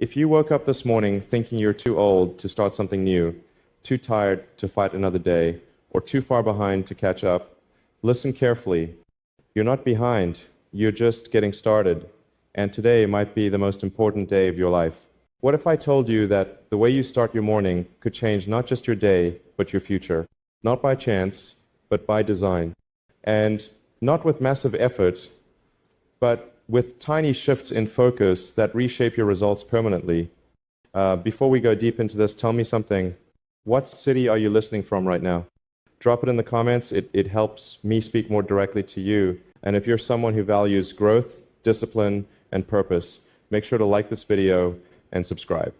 If you woke up this morning thinking you're too old to start something new, too tired to fight another day, or too far behind to catch up, listen carefully. You're not behind, you're just getting started, and today might be the most important day of your life. What if I told you that the way you start your morning could change not just your day, but your future? Not by chance, but by design. And not with massive effort, but with tiny shifts in focus that reshape your results permanently. Before we go deep into this, tell me something. What city are you listening from right now? Drop it in the comments. It helps me speak more directly to you. And if you're someone who values growth, discipline, and purpose, make sure to like this video and subscribe,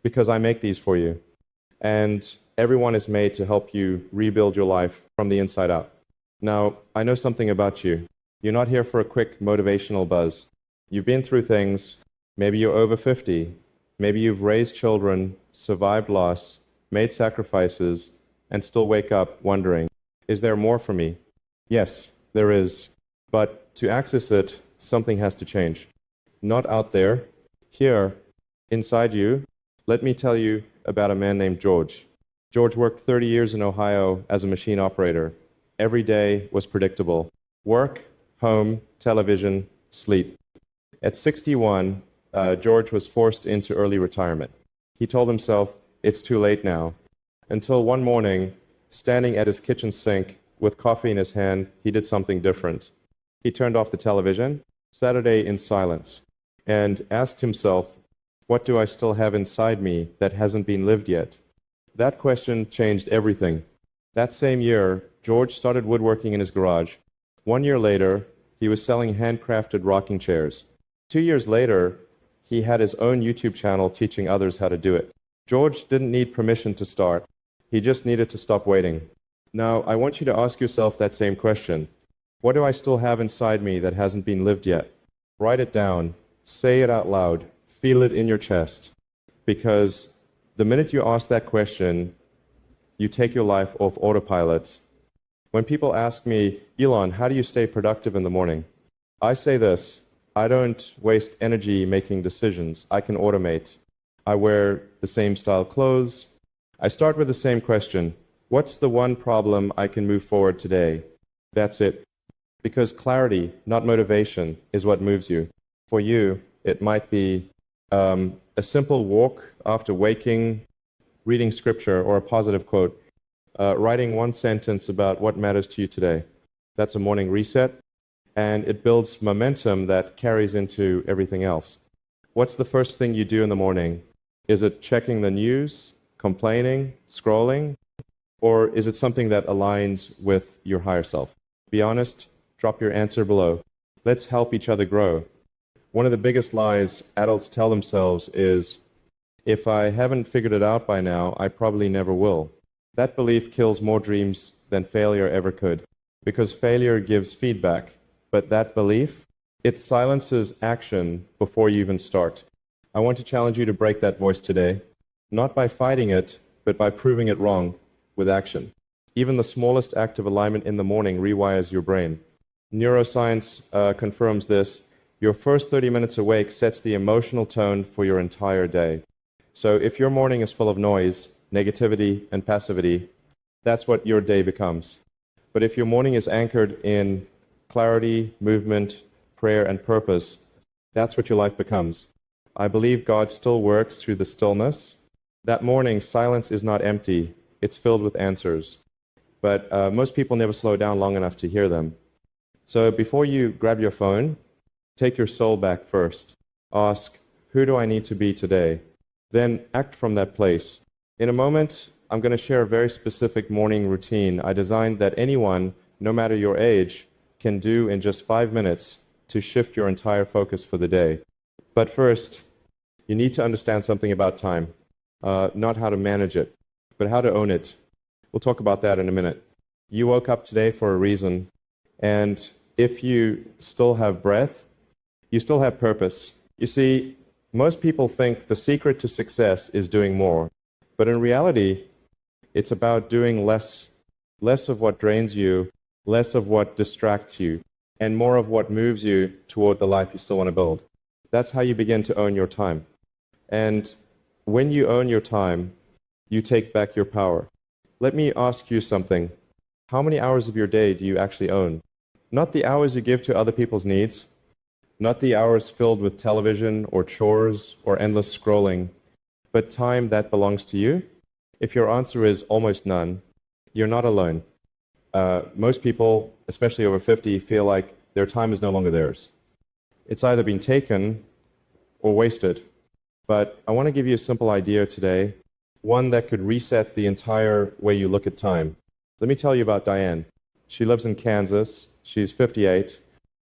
because I make these for you. And everyone is made to help you rebuild your life from the inside out. Now, I know something about you. You're not here for a quick motivational buzz. You've been through things. Maybe you're over 50. Maybe you've raised children, survived loss, made sacrifices, and still wake up wondering, is there more for me? Yes, there is. But to access it, something has to change. Not out there. Here, inside you. Let me tell you about a man named George. George worked 30 years in Ohio as a machine operator. Every day was predictable. Work, home, television, sleep. At 61, George was forced into early retirement. He told himself, it's too late now. Until one morning, standing at his kitchen sink with coffee in his hand, he did something different. He turned off the television, sat a day in silence, and asked himself, what do I still have inside me that hasn't been lived yet? That question changed everything. That same year, George started woodworking in his garage. 1 year later, he was selling handcrafted rocking chairs. 2 years later, he had his own YouTube channel teaching others how to do it. George didn't need permission to start. He just needed to stop waiting. Now, I want you to ask yourself that same question. What do I still have inside me that hasn't been lived yet? Write it down. Say it out loud. Feel it in your chest. Because the minute you ask that question, you take your life off autopilot. When people ask me, Elon, how do you stay productive in the morning? I say this, I don't waste energy making decisions. I can automate. I wear the same style clothes. I start with the same question. What's the one problem I can move forward today? That's it. Because clarity, not motivation, is what moves you. For you, it might be a simple walk after waking, reading scripture or a positive quote. Writing one sentence about what matters to you today. That's a morning reset, and it builds momentum that carries into everything else. What's the first thing you do in the morning? Is it checking the news, complaining, scrolling, or is it something that aligns with your higher self? Be honest, drop your answer below. Let's help each other grow. One of the biggest lies adults tell themselves is, if I haven't figured it out by now, I probably never will. That belief kills more dreams than failure ever could, because failure gives feedback, but that belief, it silences action before you even start. I want to challenge you to break that voice today, not by fighting it, but by proving it wrong with action. Even the smallest act of alignment in the morning rewires your brain. Neuroscience confirms this. Your first 30 minutes awake sets the emotional tone for your entire day. So if your morning is full of noise, negativity, and passivity, that's what your day becomes. But if your morning is anchored in clarity, movement, prayer, and purpose, that's what your life becomes. I believe God still works through the stillness. That morning, silence is not empty. It's filled with answers. But most people never slow down long enough to hear them. So before you grab your phone, take your soul back first. Ask, who do I need to be today? Then act from that place. In a moment, I'm going to share a very specific morning routine I designed that anyone, no matter your age, can do in just 5 minutes to shift your entire focus for the day. But first, you need to understand something about time. Not how to manage it, but how to own it. We'll talk about that in a minute. You woke up today for a reason, and if you still have breath, you still have purpose. You see, most people think the secret to success is doing more. But in reality, it's about doing less of what drains you, less of what distracts you, and more of what moves you toward the life you still want to build. That's how you begin to own your time. And when you own your time, you take back your power. Let me ask you something. How many hours of your day do you actually own? Not the hours you give to other people's needs, not the hours filled with television or chores or endless scrolling, but time that belongs to you? If your answer is almost none, you're not alone. Most people, especially over 50, feel like their time is no longer theirs. It's either been taken or wasted. But I want to give you a simple idea today, one that could reset the entire way you look at time. Let me tell you about Diane. She lives in Kansas. She's 58,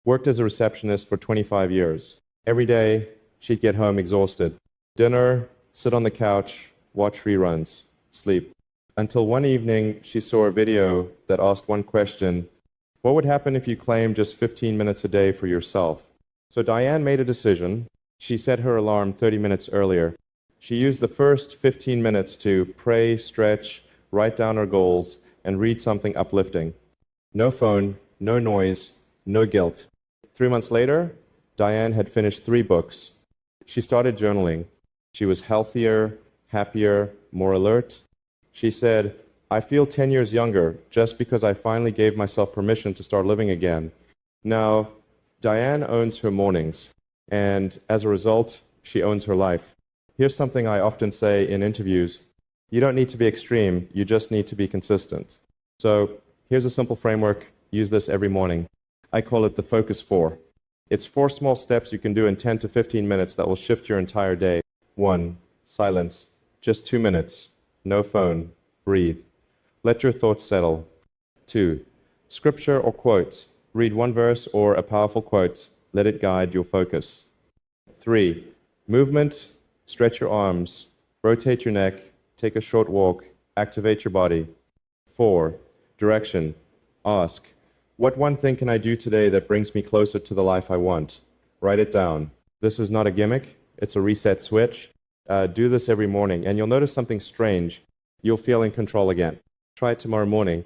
worked as a receptionist for 25 years. Every day, she'd get home exhausted. Dinner, sit on the couch, watch reruns, sleep. Until one evening, she saw a video that asked one question: what would happen if you claimed just 15 minutes a day for yourself? So Diane made a decision. She set her alarm 30 minutes earlier. She used the first 15 minutes to pray, stretch, write down her goals, and read something uplifting. No phone, no noise, no guilt. 3 months later, Diane had finished 3 books. She started journaling. She was healthier, happier, more alert. She said, I feel 10 years younger just because I finally gave myself permission to start living again. Now, Diane owns her mornings, and as a result, she owns her life. Here's something I often say in interviews. You don't need to be extreme, you just need to be consistent. So here's a simple framework. Use this every morning. I call it the Focus 4. It's 4 small steps you can do in 10 to 15 minutes that will shift your entire day. 1. Silence. Just 2 minutes. No phone. Breathe. Let your thoughts settle. 2. Scripture or quotes. Read one verse or a powerful quote. Let it guide your focus. 3. Movement. Stretch your arms. Rotate your neck. Take a short walk. Activate your body. 4. Direction. Ask, what one thing can I do today that brings me closer to the life I want? Write it down. This is not a gimmick. It's a reset switch. Do this every morning, and you'll notice something strange. You'll feel in control again. Try it tomorrow morning.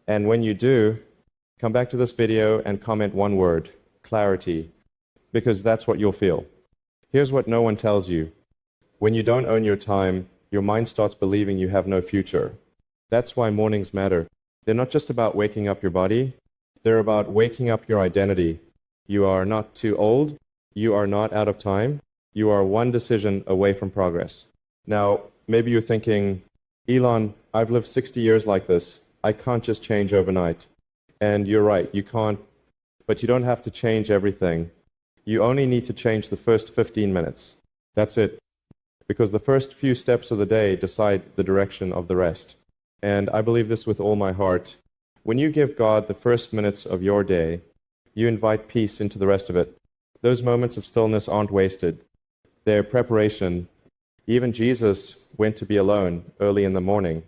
And when you do, come back to this video and comment one word: clarity, because that's what you'll feel. Here's what no one tells you. When you don't own your time, your mind starts believing you have no future. That's why mornings matter. They're not just about waking up your body. They're about waking up your identity. You are not too old. You are not out of time. You are one decision away from progress. Now, maybe you're thinking, Elon, I've lived 60 years like this. I can't just change overnight. And you're right, you can't. But you don't have to change everything. You only need to change the first 15 minutes. That's it. Because the first few steps of the day decide the direction of the rest. And I believe this with all my heart. When you give God the first minutes of your day, you invite peace into the rest of it. Those moments of stillness aren't wasted. They're preparation. Even Jesus went to be alone early in the morning.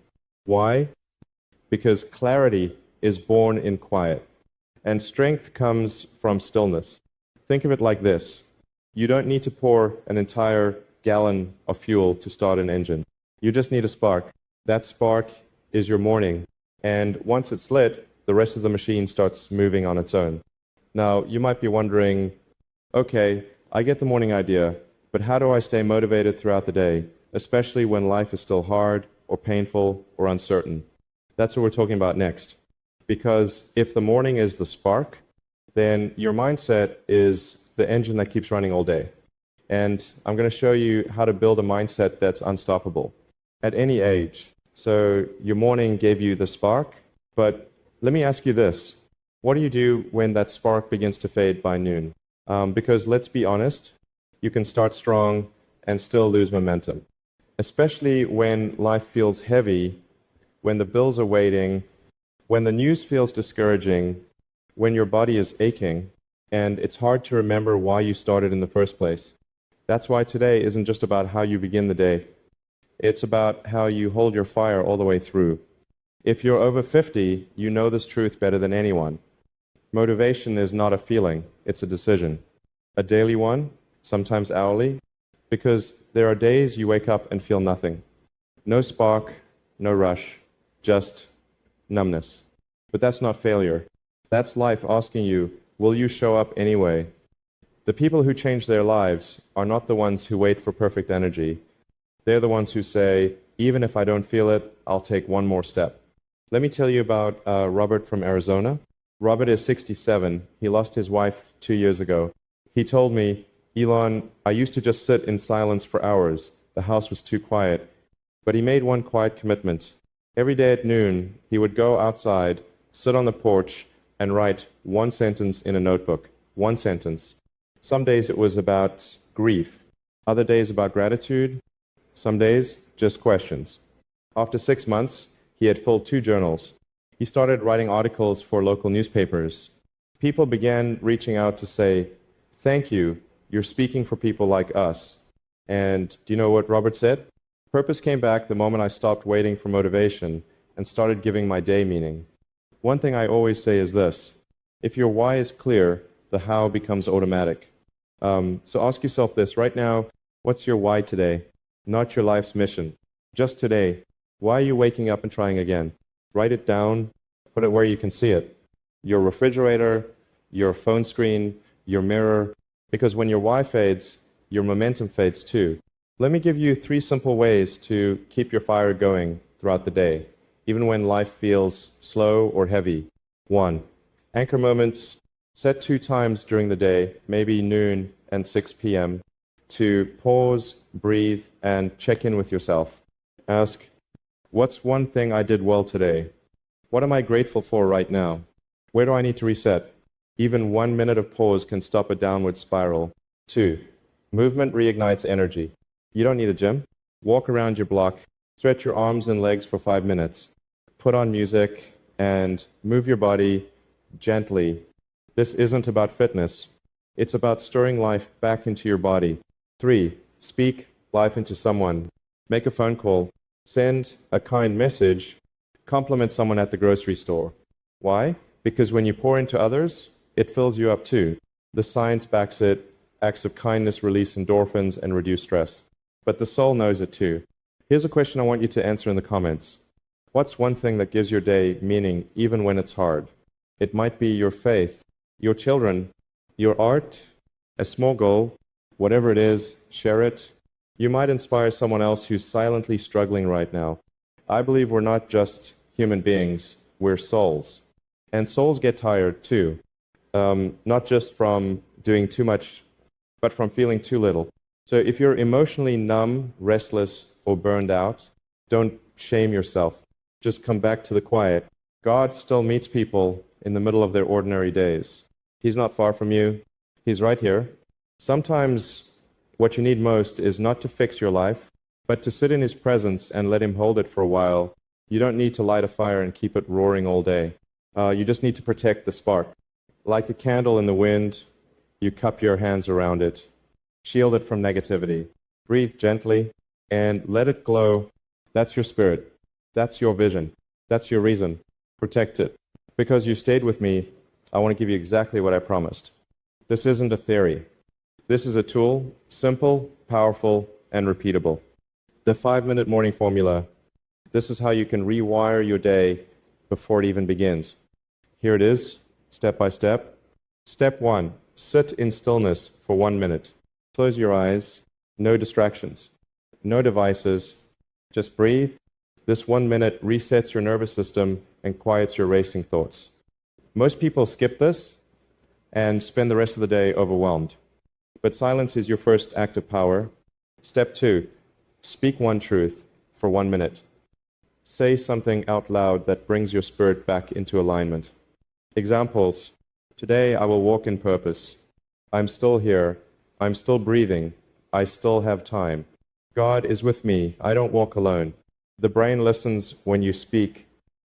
Why? Because clarity is born in quiet, and strength comes from stillness. Think of it like this. You don't need to pour an entire gallon of fuel to start an engine. You just need a spark. That spark is your morning, and once it's lit, the rest of the machine starts moving on its own. Now, you might be wondering, okay, I get the morning idea, but how do I stay motivated throughout the day, especially when life is still hard or painful or uncertain? That's what we're talking about next. Because if the morning is the spark, then your mindset is the engine that keeps running all day. And I'm going to show you how to build a mindset that's unstoppable at any age. So your morning gave you the spark, but let me ask you this. What do you do when that spark begins to fade by noon? Because let's be honest, you can start strong and still lose momentum, especially when life feels heavy, when the bills are waiting, when the news feels discouraging, when your body is aching, and it's hard to remember why you started in the first place. That's why today isn't just about how you begin the day. It's about how you hold your fire all the way through. If you're over 50, you know this truth better than anyone. Motivation is not a feeling, it's a decision. A daily one, sometimes hourly, because there are days you wake up and feel nothing. No spark, no rush, just numbness. But that's not failure. That's life asking you, will you show up anyway? The people who change their lives are not the ones who wait for perfect energy. They're the ones who say, even if I don't feel it, I'll take one more step. Let me tell you about Robert from Arizona. Robert is 67. He lost his wife 2 years ago. He told me, Elon, I used to just sit in silence for hours. The house was too quiet. But he made one quiet commitment. Every day at noon, he would go outside, sit on the porch, and write one sentence in a notebook. One sentence. Some days it was about grief. Other days about gratitude. Some days, just questions. After 6 months, he had filled 2 journals. He started writing articles for local newspapers. People began reaching out to say, thank you, you're speaking for people like us. And do you know what Robert said? Purpose came back the moment I stopped waiting for motivation and started giving my day meaning. One thing I always say is this: if your why is clear, the how becomes automatic. So ask yourself this right now: what's your why today? Not your life's mission. Just today. Why are you waking up and trying again? Write it down, put it where you can see it. Your refrigerator, your phone screen, your mirror. Because when your why fades, your momentum fades too. Let me give you 3 simple ways to keep your fire going throughout the day, even when life feels slow or heavy. 1. Anchor moments. Set 2 times during the day, maybe noon and 6 p.m., to pause, breathe, and check in with yourself. Ask, what's one thing I did well today? What am I grateful for right now? Where do I need to reset? Even 1 minute of pause can stop a downward spiral. 2. Movement reignites energy. You don't need a gym. Walk around your block, stretch your arms and legs for 5 minutes. Put on music and move your body gently. This isn't about fitness. It's about stirring life back into your body. 3. Speak life into someone. Make a phone call. Send a kind message. Compliment someone at the grocery store. Why? Because when you pour into others, it fills you up too. The science backs it. Acts of kindness release endorphins and reduce stress. But the soul knows it too. Here's a question I want you to answer in the comments. What's one thing that gives your day meaning even when it's hard? It might be your faith, your children, your art, a small goal. Whatever it is, share it. You might inspire someone else who's silently struggling right now. I believe we're not just human beings, we're souls. And souls get tired too. Not just from doing too much, but from feeling too little. So if you're emotionally numb, restless, or burned out, don't shame yourself. Just come back to the quiet. God still meets people in the middle of their ordinary days. He's not far from you. He's right here. Sometimes what you need most is not to fix your life, but to sit in His presence and let Him hold it for a while. You don't need to light a fire and keep it roaring all day. You just need to protect the spark. Like a candle in the wind, you cup your hands around it. Shield it from negativity. Breathe gently and let it glow. That's your spirit. That's your vision. That's your reason. Protect it. Because you stayed with me, I want to give you exactly what I promised. This isn't a theory. This is a tool, simple, powerful, and repeatable. The 5-minute morning formula. This is how you can rewire your day before it even begins. Here it is, step by step. Step 1, sit in stillness for 1 minute. Close your eyes, no distractions, no devices, just breathe. This 1 minute resets your nervous system and quiets your racing thoughts. Most people skip this and spend the rest of the day overwhelmed. But silence is your first act of power. Step 2, speak one truth for 1 minute. Say something out loud that brings your spirit back into alignment. Examples: today I will walk in purpose. I'm still here. I'm still breathing. I still have time. God is with me. I don't walk alone. The brain listens when you speak.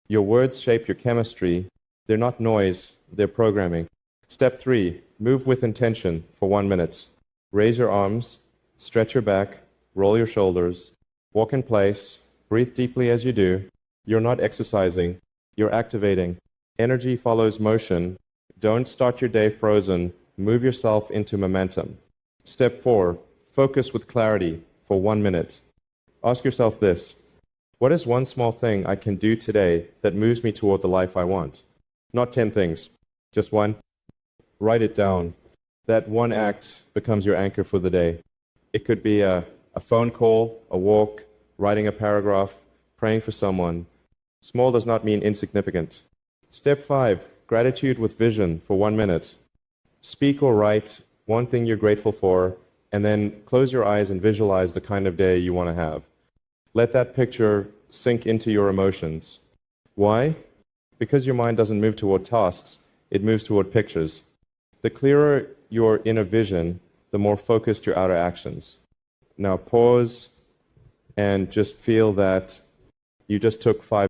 Your words shape your chemistry. They're not noise, they're programming. Step 3, move with intention for 1 minute. Raise your arms, stretch your back, roll your shoulders, walk in place, breathe deeply as you do. You're not exercising, you're activating. Energy follows motion. Don't start your day frozen. Move yourself into momentum. Step 4, focus with clarity for 1 minute. Ask yourself this: what is one small thing I can do today that moves me toward the life I want? Not 10 things, just one. Write it down. That one act becomes your anchor for the day. It could be a phone call, a walk, writing a paragraph, praying for someone. Small does not mean insignificant. Step 5, gratitude with vision for 1 minute. Speak or write one thing you're grateful for, and then close your eyes and visualize the kind of day you want to have. Let that picture sink into your emotions. Why? Because your mind doesn't move toward tasks, it moves toward pictures. The clearer your inner vision, the more focused your outer actions. Now pause and just feel that you just took 5